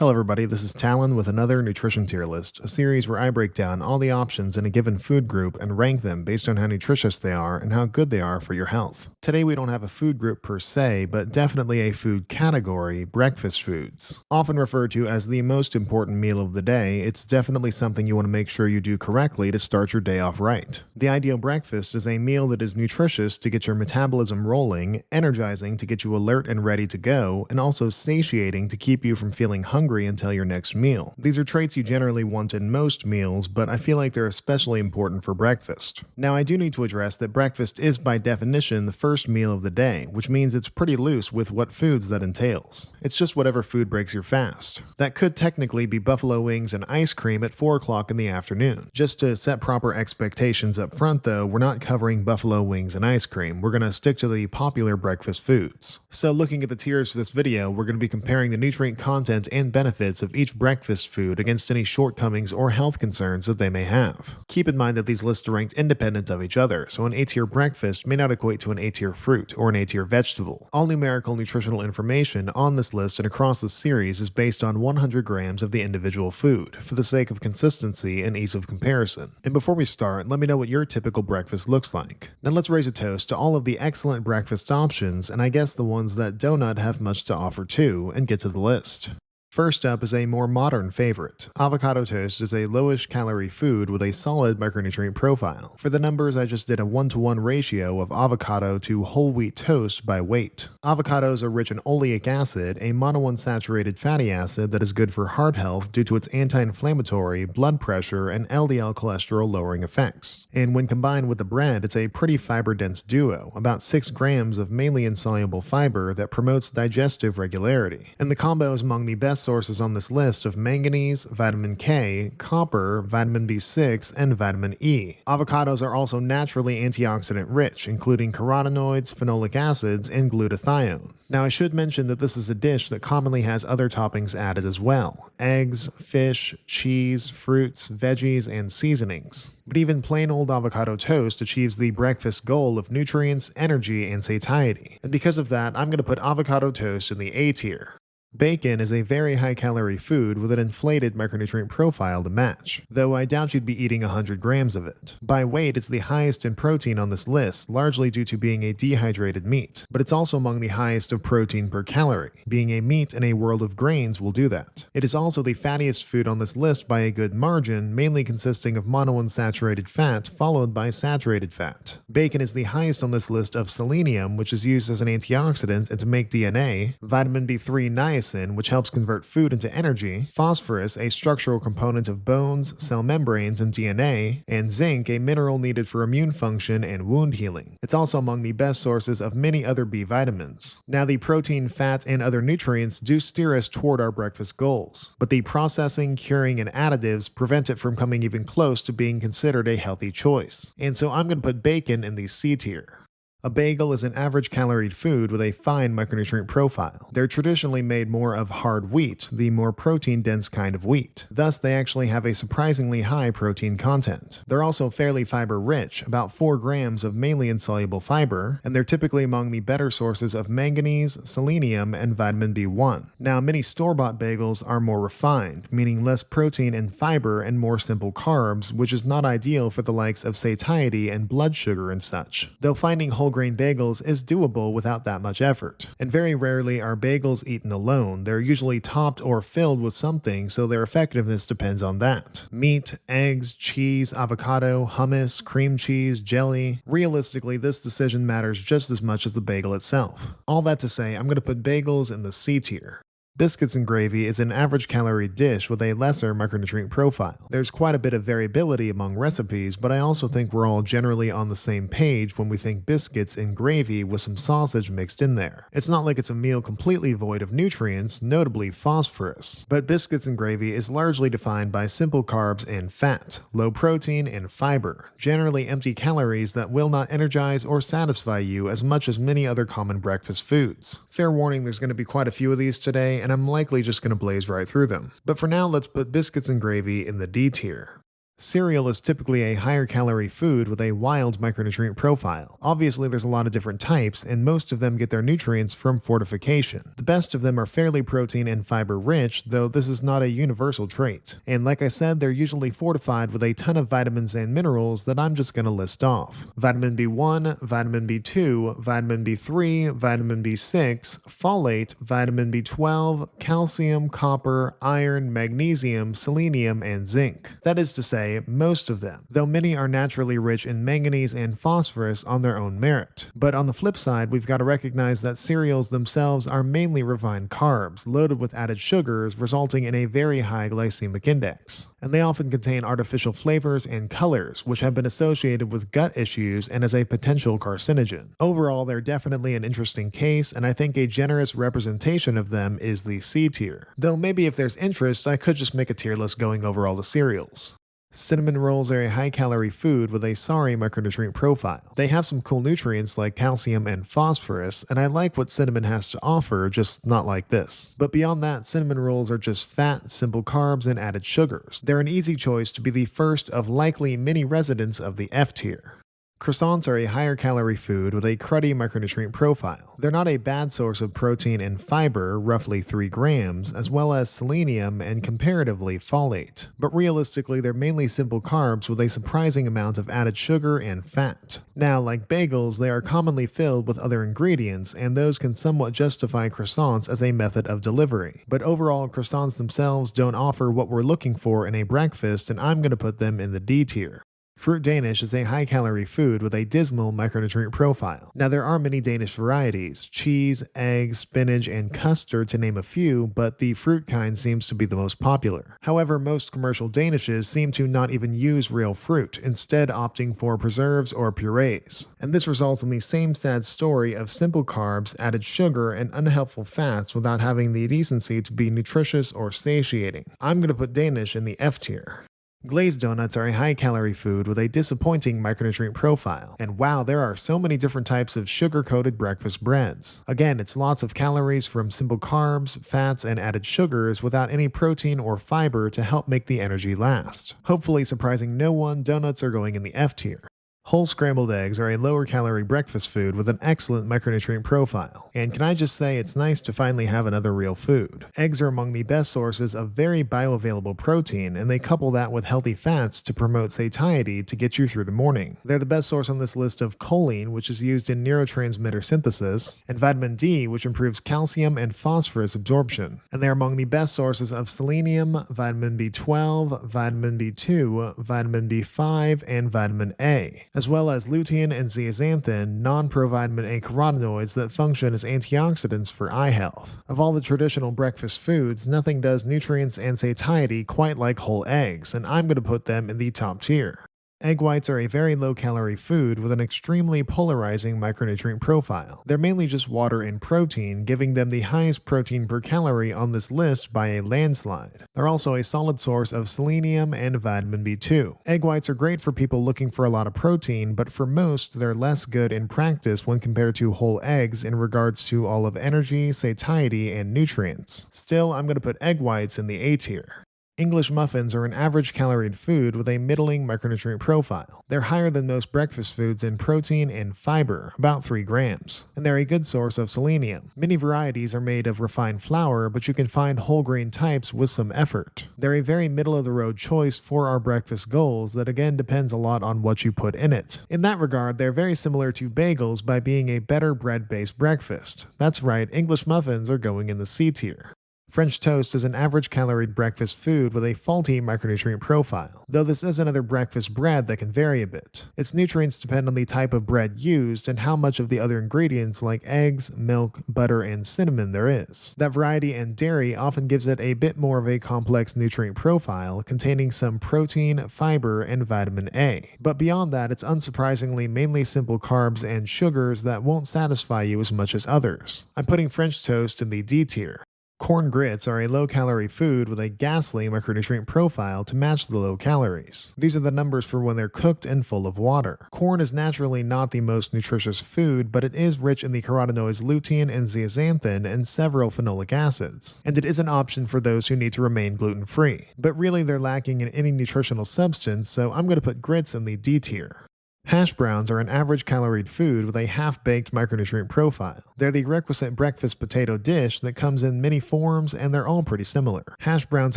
Hello everybody, this is Talon with another Nutrition Tier List, a series where I break down all the options in a given food group and rank them based on how nutritious they are and how good they are for your health. Today we don't have a food group per se, but definitely a food category, breakfast foods. Often referred to as the most important meal of the day, it's definitely something you want to make sure you do correctly to start your day off right. The ideal breakfast is a meal that is nutritious to get your metabolism rolling, energizing to get you alert and ready to go, and also satiating to keep you from feeling hungry until your next meal. These are traits you generally want in most meals, but I feel like they're especially important for breakfast. Now, I do need to address that breakfast is by definition the first meal of the day, which means it's pretty loose with what foods that entails. It's just whatever food breaks your fast. That could technically be buffalo wings and ice cream at 4 o'clock in the afternoon. Just to set proper expectations up front though, we're not covering buffalo wings and ice cream. We're going to stick to the popular breakfast foods. So looking at the tiers for this video, we're going to be comparing the nutrient content and benefits of each breakfast food against any shortcomings or health concerns that they may have. Keep in mind that these lists are ranked independent of each other, so an A-tier breakfast may not equate to an A-tier fruit or an A-tier vegetable. All numerical nutritional information on this list and across the series is based on 100 grams of the individual food, for the sake of consistency and ease of comparison. And before we start, let me know what your typical breakfast looks like. Then let's raise a toast to all of the excellent breakfast options, and I guess the ones that do not have much to offer too, and get to the list. First up is a more modern favorite. Avocado toast is a lowish calorie food with a solid micronutrient profile. For the numbers, I just did a 1-to-1 ratio of avocado to whole wheat toast by weight. Avocados are rich in oleic acid, a monounsaturated fatty acid that is good for heart health due to its anti-inflammatory, blood pressure, and LDL cholesterol lowering effects. And when combined with the bread, it's a pretty fiber-dense duo, about 6 grams of mainly insoluble fiber that promotes digestive regularity. And the combo is among the best sources on this list of manganese, vitamin K, copper, vitamin B6, and vitamin E. Avocados are also naturally antioxidant rich, including carotenoids, phenolic acids, and glutathione. Now I should mention that this is a dish that commonly has other toppings added as well: eggs, fish, cheese, fruits, veggies, and seasonings. But even plain old avocado toast achieves the breakfast goal of nutrients, energy, and satiety. And because of that, I'm going to put avocado toast in the A tier. Bacon is a very high-calorie food with an inflated micronutrient profile to match, though I doubt you'd be eating 100 grams of it. By weight, it's the highest in protein on this list, largely due to being a dehydrated meat, but it's also among the highest of protein per calorie. Being a meat in a world of grains will do that. It is also the fattiest food on this list by a good margin, mainly consisting of monounsaturated fat followed by saturated fat. Bacon is the highest on this list of selenium, which is used as an antioxidant and to make DNA, vitamin B3 niacin, which helps convert food into energy, phosphorus, a structural component of bones, cell membranes, and DNA, and zinc, a mineral needed for immune function and wound healing. It's also among the best sources of many other B vitamins. Now, the protein, fat, and other nutrients do steer us toward our breakfast goals, but the processing, curing, and additives prevent it from coming even close to being considered a healthy choice. And so I'm going to put bacon in the C tier. A bagel is an average caloried food with a fine micronutrient profile. They're traditionally made more of hard wheat, the more protein-dense kind of wheat. Thus, they actually have a surprisingly high protein content. They're also fairly fiber-rich, about 4 grams of mainly insoluble fiber, and they're typically among the better sources of manganese, selenium, and vitamin B1. Now, many store-bought bagels are more refined, meaning less protein and fiber and more simple carbs, which is not ideal for the likes of satiety and blood sugar and such. Though finding whole grain bagels is doable without that much effort. And very rarely are bagels eaten alone. They're usually topped or filled with something, so their effectiveness depends on that. Meat, eggs, cheese, avocado, hummus, cream cheese, jelly. Realistically, this decision matters just as much as the bagel itself. All that to say, I'm going to put bagels in the C tier. Biscuits and gravy is an average calorie dish with a lesser micronutrient profile. There's quite a bit of variability among recipes, but I also think we're all generally on the same page when we think biscuits and gravy with some sausage mixed in there. It's not like it's a meal completely void of nutrients, notably phosphorus. But biscuits and gravy is largely defined by simple carbs and fat, low protein and fiber, generally empty calories that will not energize or satisfy you as much as many other common breakfast foods. Fair warning, there's going to be quite a few of these today, and I'm likely just going to blaze right through them. But for now, let's put biscuits and gravy in the D tier. Cereal is typically a higher calorie food with a wild micronutrient profile. Obviously, there's a lot of different types, and most of them get their nutrients from fortification. The best of them are fairly protein and fiber rich, though this is not a universal trait. And like I said, they're usually fortified with a ton of vitamins and minerals that I'm just going to list off. Vitamin B1, vitamin B2, vitamin B3, vitamin B6, folate, vitamin B12, calcium, copper, iron, magnesium, selenium, and zinc. That is to say, most of them, though many are naturally rich in manganese and phosphorus on their own merit. But on the flip side, we've got to recognize that cereals themselves are mainly refined carbs, loaded with added sugars, resulting in a very high glycemic index. And they often contain artificial flavors and colors, which have been associated with gut issues and as a potential carcinogen. Overall, they're definitely an interesting case, and I think a generous representation of them is the C tier. Though maybe if there's interest, I could just make a tier list going over all the cereals. Cinnamon rolls are a high-calorie food with a sorry micronutrient profile. They have some cool nutrients like calcium and phosphorus, and I like what cinnamon has to offer, just not like this. But beyond that, cinnamon rolls are just fat, simple carbs, and added sugars. They're an easy choice to be the first of likely many residents of the F tier. Croissants are a higher calorie food with a cruddy micronutrient profile. They're not a bad source of protein and fiber, roughly 3 grams, as well as selenium and comparatively folate. But realistically, they're mainly simple carbs with a surprising amount of added sugar and fat. Now, like bagels, they are commonly filled with other ingredients, and those can somewhat justify croissants as a method of delivery. But overall, croissants themselves don't offer what we're looking for in a breakfast, and I'm going to put them in the D tier. Fruit Danish is a high-calorie food with a dismal micronutrient profile. Now, there are many Danish varieties, cheese, eggs, spinach, and custard to name a few, but the fruit kind seems to be the most popular. However, most commercial Danishes seem to not even use real fruit, instead opting for preserves or purees. And this results in the same sad story of simple carbs, added sugar, and unhelpful fats without having the decency to be nutritious or satiating. I'm going to put Danish in the F tier. Glazed donuts are a high-calorie food with a disappointing micronutrient profile. And wow, there are so many different types of sugar-coated breakfast breads. Again, it's lots of calories from simple carbs, fats, and added sugars without any protein or fiber to help make the energy last. Hopefully surprising no one, donuts are going in the F tier. Whole scrambled eggs are a lower calorie breakfast food with an excellent micronutrient profile. And can I just say it's nice to finally have another real food. Eggs are among the best sources of very bioavailable protein, and they couple that with healthy fats to promote satiety to get you through the morning. They're the best source on this list of choline, which is used in neurotransmitter synthesis, and vitamin D, which improves calcium and phosphorus absorption. And they're among the best sources of selenium, vitamin B12, vitamin B2, vitamin B5, and vitamin A, as well as lutein and zeaxanthin, non-provitamin A carotenoids that function as antioxidants for eye health. Of all the traditional breakfast foods, nothing does nutrients and satiety quite like whole eggs, and I'm going to put them in the top tier. Egg whites are a very low-calorie food with an extremely polarizing micronutrient profile. They're mainly just water and protein, giving them the highest protein per calorie on this list by a landslide. They're also a solid source of selenium and vitamin B2. Egg whites are great for people looking for a lot of protein, but for most, they're less good in practice when compared to whole eggs in regards to all of energy, satiety, and nutrients. Still, I'm going to put egg whites in the A tier. English muffins are an average caloried food with a middling micronutrient profile. They're higher than most breakfast foods in protein and fiber, about 3 grams, and they're a good source of selenium. Many varieties are made of refined flour, but you can find whole grain types with some effort. They're a very middle-of-the-road choice for our breakfast goals that again depends a lot on what you put in it. In that regard, they're very similar to bagels by being a better bread-based breakfast. That's right, English muffins are going in the C tier. French toast is an average caloried breakfast food with a faulty micronutrient profile, though this is another breakfast bread that can vary a bit. Its nutrients depend on the type of bread used and how much of the other ingredients like eggs, milk, butter, and cinnamon there is. That variety and dairy often gives it a bit more of a complex nutrient profile, containing some protein, fiber, and vitamin A. But beyond that, it's unsurprisingly mainly simple carbs and sugars that won't satisfy you as much as others. I'm putting French toast in the D tier. Corn grits are a low-calorie food with a ghastly micronutrient profile to match the low calories. These are the numbers for when they're cooked and full of water. Corn is naturally not the most nutritious food, but it is rich in the carotenoids lutein and zeaxanthin and several phenolic acids. And it is an option for those who need to remain gluten-free. But really they're lacking in any nutritional substance, so I'm going to put grits in the D tier. Hash browns are an average caloried food with a half-baked micronutrient profile. They're the requisite breakfast potato dish that comes in many forms, and they're all pretty similar. Hash browns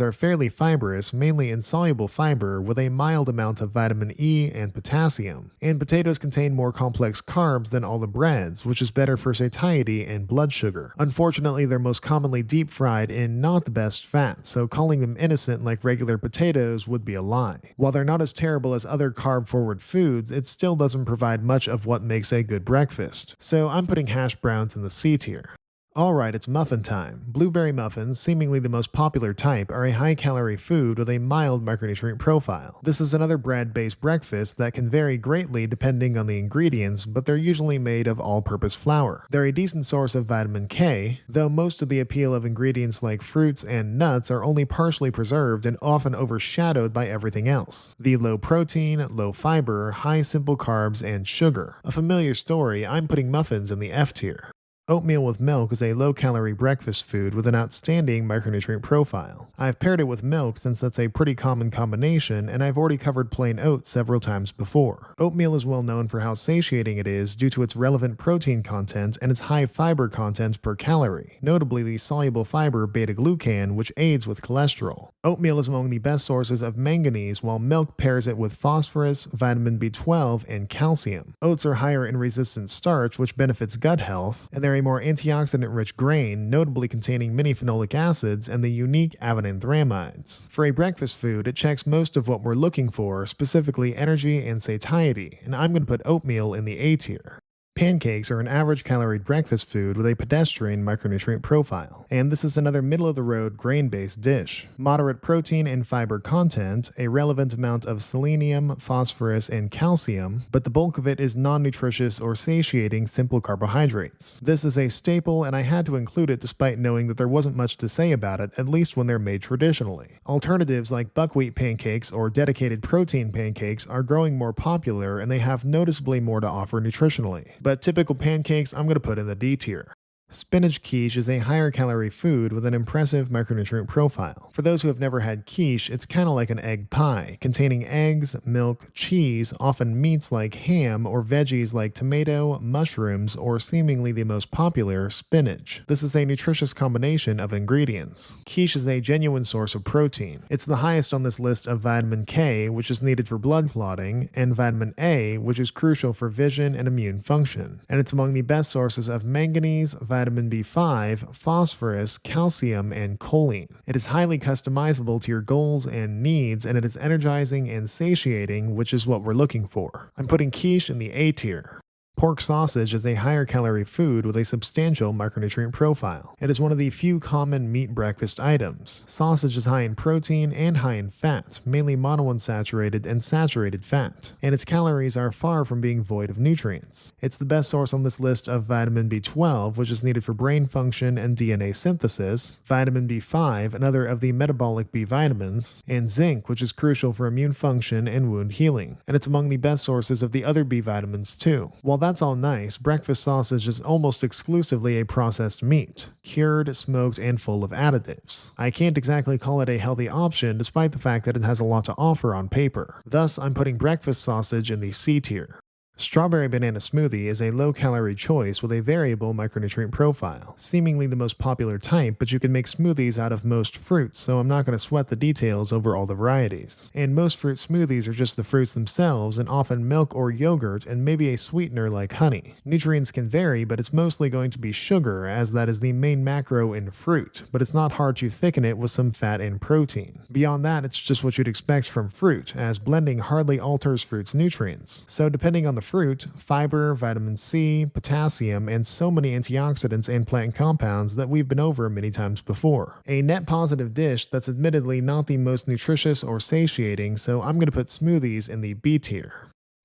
are fairly fibrous, mainly insoluble fiber, with a mild amount of vitamin E and potassium. And potatoes contain more complex carbs than all the breads, which is better for satiety and blood sugar. Unfortunately, they're most commonly deep-fried in not the best fat, so calling them innocent like regular potatoes would be a lie. While they're not as terrible as other carb-forward foods, it's still doesn't provide much of what makes a good breakfast, so I'm putting hash browns in the C tier. Alright, it's muffin time. Blueberry muffins, seemingly the most popular type, are a high-calorie food with a mild micronutrient profile. This is another bread-based breakfast that can vary greatly depending on the ingredients, but they're usually made of all-purpose flour. They're a decent source of vitamin K, though most of the appeal of ingredients like fruits and nuts are only partially preserved and often overshadowed by everything else. The low protein, low fiber, high simple carbs, and sugar. A familiar story, I'm putting muffins in the F tier. Oatmeal with milk is a low-calorie breakfast food with an outstanding micronutrient profile. I've paired it with milk since that's a pretty common combination, and I've already covered plain oats several times before. Oatmeal is well known for how satiating it is due to its relevant protein content and its high fiber content per calorie, notably the soluble fiber beta-glucan, which aids with cholesterol. Oatmeal is among the best sources of manganese, while milk pairs it with phosphorus, vitamin B12, and calcium. Oats are higher in resistant starch, which benefits gut health, and they're a more antioxidant-rich grain, notably containing many phenolic acids and the unique avenanthramides. For a breakfast food, it checks most of what we're looking for, specifically energy and satiety, and I'm going to put oatmeal in the A tier. Pancakes are an average calorie breakfast food with a pedestrian micronutrient profile, and this is another middle-of-the-road grain-based dish. Moderate protein and fiber content, a relevant amount of selenium, phosphorus, and calcium, but the bulk of it is non-nutritious or satiating simple carbohydrates. This is a staple, and I had to include it despite knowing that there wasn't much to say about it, at least when they're made traditionally. Alternatives like buckwheat pancakes or dedicated protein pancakes are growing more popular, and they have noticeably more to offer nutritionally. But typical pancakes I'm going to put in the D tier. Spinach quiche is a higher calorie food with an impressive micronutrient profile. For those who have never had quiche, it's kind of like an egg pie, containing eggs, milk, cheese, often meats like ham, or veggies like tomato, mushrooms, or seemingly the most popular, spinach. This is a nutritious combination of ingredients. Quiche is a genuine source of protein. It's the highest on this list of vitamin K, which is needed for blood clotting, and vitamin A, which is crucial for vision and immune function. And it's among the best sources of manganese, vitamin B5, phosphorus, calcium, and choline. It is highly customizable to your goals and needs, and it is energizing and satiating, which is what we're looking for. I'm putting quiche in the A tier. Pork sausage is a higher calorie food with a substantial micronutrient profile. It is one of the few common meat breakfast items. Sausage is high in protein and high in fat, mainly monounsaturated and saturated fat, and its calories are far from being void of nutrients. It's the best source on this list of vitamin B12, which is needed for brain function and DNA synthesis, vitamin B5, another of the metabolic B vitamins, and zinc, which is crucial for immune function and wound healing. And it's among the best sources of the other B vitamins too. While that's all nice, breakfast sausage is almost exclusively a processed meat, cured, smoked, and full of additives. I can't exactly call it a healthy option despite the fact that it has a lot to offer on paper. Thus, I'm putting breakfast sausage in the C tier. Strawberry banana smoothie is a low-calorie choice with a variable micronutrient profile, seemingly the most popular type, but you can make smoothies out of most fruits, so I'm not going to sweat the details over all the varieties. And most fruit smoothies are just the fruits themselves and often milk or yogurt and maybe a sweetener like honey. Nutrients can vary, but it's mostly going to be sugar, as that is the main macro in fruit, but it's not hard to thicken it with some fat and protein. Beyond that, it's just what you'd expect from fruit, as blending hardly alters fruit's nutrients. So depending on the fruit, fiber, vitamin C, potassium, and so many antioxidants and plant compounds that we've been over many times before. A net positive dish that's admittedly not the most nutritious or satiating, so I'm going to put smoothies in the B tier.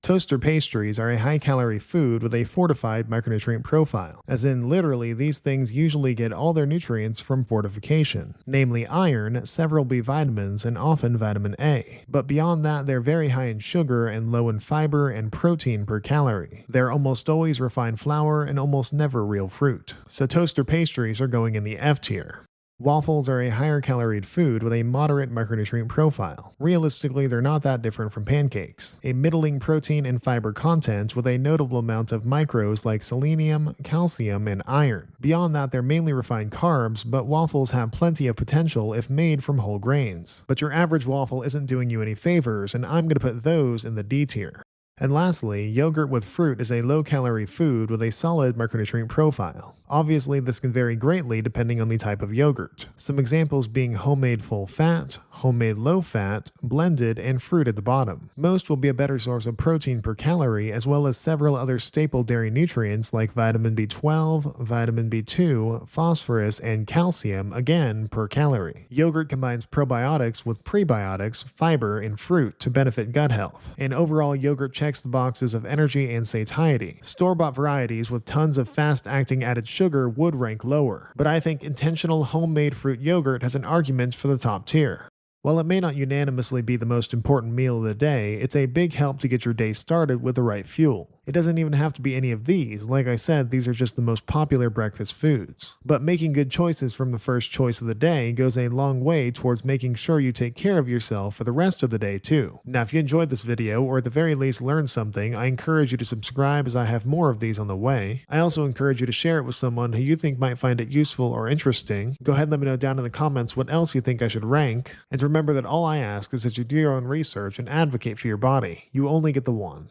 Toaster pastries are a high-calorie food with a fortified micronutrient profile, as in literally these things usually get all their nutrients from fortification, namely iron, several B vitamins, and often vitamin A. But beyond that, they're very high in sugar and low in fiber and protein per calorie. They're almost always refined flour and almost never real fruit. So toaster pastries are going in the F tier. Waffles are a higher caloried food with a moderate micronutrient profile. Realistically, they're not that different from pancakes. A middling protein and fiber content with a notable amount of micros like selenium, calcium, and iron. Beyond that, they're mainly refined carbs, but waffles have plenty of potential if made from whole grains. But your average waffle isn't doing you any favors, and I'm going to put those in the D tier. And lastly, yogurt with fruit is a low-calorie food with a solid micronutrient profile. Obviously, this can vary greatly depending on the type of yogurt. Some examples being homemade full-fat, homemade low-fat, blended, and fruit at the bottom. Most will be a better source of protein per calorie, as well as several other staple dairy nutrients like vitamin B12, vitamin B2, phosphorus, and calcium, again per calorie. Yogurt combines probiotics with prebiotics, fiber, and fruit to benefit gut health. And overall, yogurt checks the boxes of energy and satiety. Store-bought varieties with tons of fast-acting added sugar would rank lower, but I think intentional homemade fruit yogurt has an argument for the top tier. While it may not unanimously be the most important meal of the day, it's a big help to get your day started with the right fuel. It doesn't even have to be any of these. Like I said, these are just the most popular breakfast foods. But making good choices from the first choice of the day goes a long way towards making sure you take care of yourself for the rest of the day too. Now, if you enjoyed this video, or at the very least learned something, I encourage you to subscribe as I have more of these on the way. I also encourage you to share it with someone who you think might find it useful or interesting. Go ahead and let me know down in the comments what else you think I should rank. And remember that all I ask is that you do your own research and advocate for your body. You only get the one.